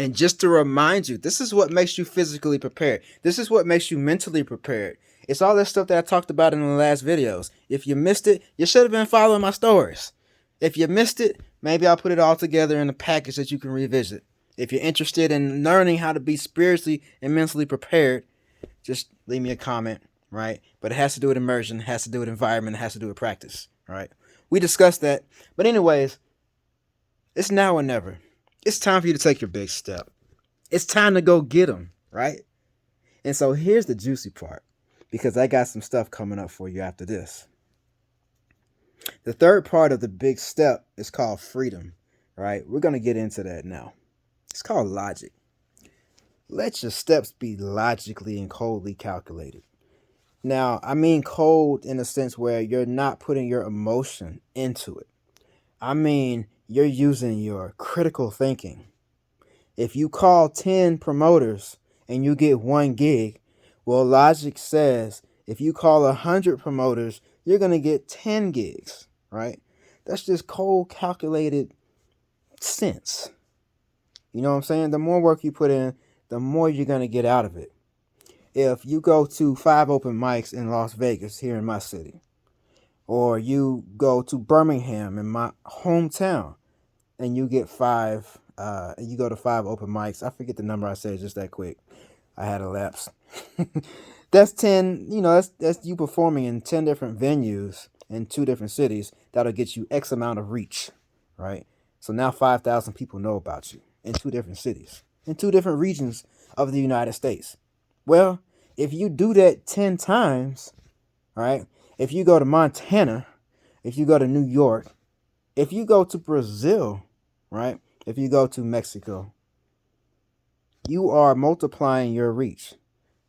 And just to remind you, this is what makes you physically prepared. This is what makes you mentally prepared. It's all that stuff that I talked about in the last videos. If you missed it, you should have been following my stories. If you missed it, maybe I'll put it all together in a package that you can revisit. If you're interested in learning how to be spiritually and mentally prepared, just leave me a comment, right? But it has to do with immersion, it has to do with environment, it has to do with practice, right? We discussed that. But anyways, it's now or never. It's time for you to take your big step. It's time to go get them, right? And so here's the juicy part, because I got some stuff coming up for you after this. The third part of the big step is called freedom, right? We're going to get into that now. It's called logic. Let your steps be logically and coldly calculated. Now, I mean cold in a sense where you're not putting your emotion into it. I mean, you're using your critical thinking. If you call 10 promoters and you get 1 gig, well, logic says if you call 100 promoters, you're going to get 10 gigs, right? That's just cold calculated sense. You know what I'm saying? The more work you put in, the more you're going to get out of it. If you go to 5 open mics in Las Vegas, here in my city, or you go to Birmingham in my hometown and you get 5, you go to 5 open mics. I forget the number I said just that quick. I had a lapse. That's 10, that's you performing in 10 different venues in 2 different cities. That'll get you X amount of reach, right? So now 5,000 people know about you in 2 different cities, in 2 different regions of the United States. Well, if you do that 10 times, right? If you go to Montana, if you go to New York, if you go to Brazil, right? If you go to Mexico, you are multiplying your reach.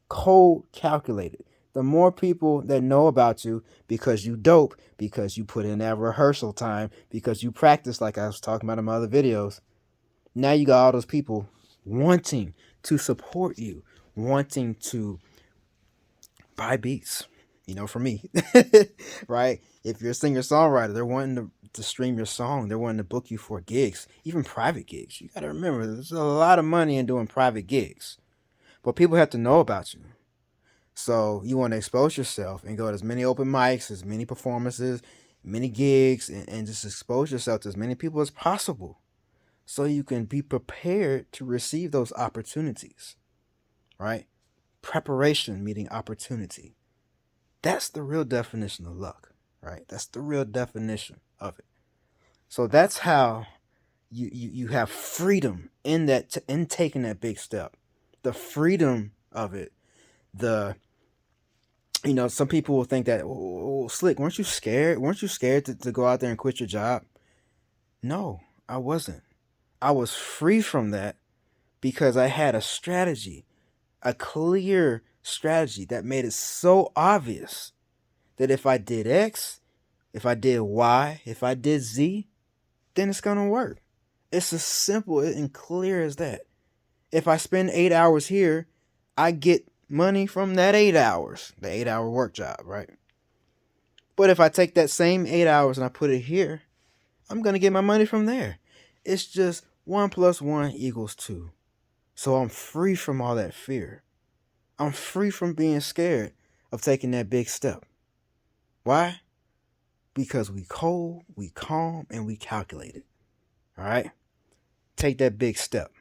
Cold calculated. The more people that know about you because you dope, because you put in that rehearsal time, because you practice like I was talking about in my other videos, now you got all those people wanting to support you, wanting to buy beats, for me, right? If you're a singer-songwriter, they're wanting to stream your song. They're wanting to book you for gigs, even private gigs. You got to remember, there's a lot of money in doing private gigs, but people have to know about you. So you want to expose yourself and go to as many open mics, as many performances, many gigs, and just expose yourself to as many people as possible so you can be prepared to receive those opportunities, right? Preparation meeting opportunity. That's the real definition of luck, right? That's the real definition of it. So that's how you have freedom in that in taking that big step. The freedom of it. Some people will think that, oh, Slick, weren't you scared? Weren't you scared to go out there and quit your job? No, I wasn't. I was free from that because I had a strategy, a clear strategy that made it so obvious that if I did X, if I did Y, if I did Z, then it's going to work. It's as simple and clear as that. If I spend 8 hours here, I get money from that 8 hours, the 8-hour work job, right? But if I take that same 8 hours and I put it here, I'm going to get my money from there. It's just 1 + 1 = 2. So I'm free from all that fear. I'm free from being scared of taking that big step. Why? Because we cold, we calm, and we calculated. All right? Take that big step.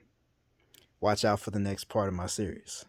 Watch out for the next part of my series.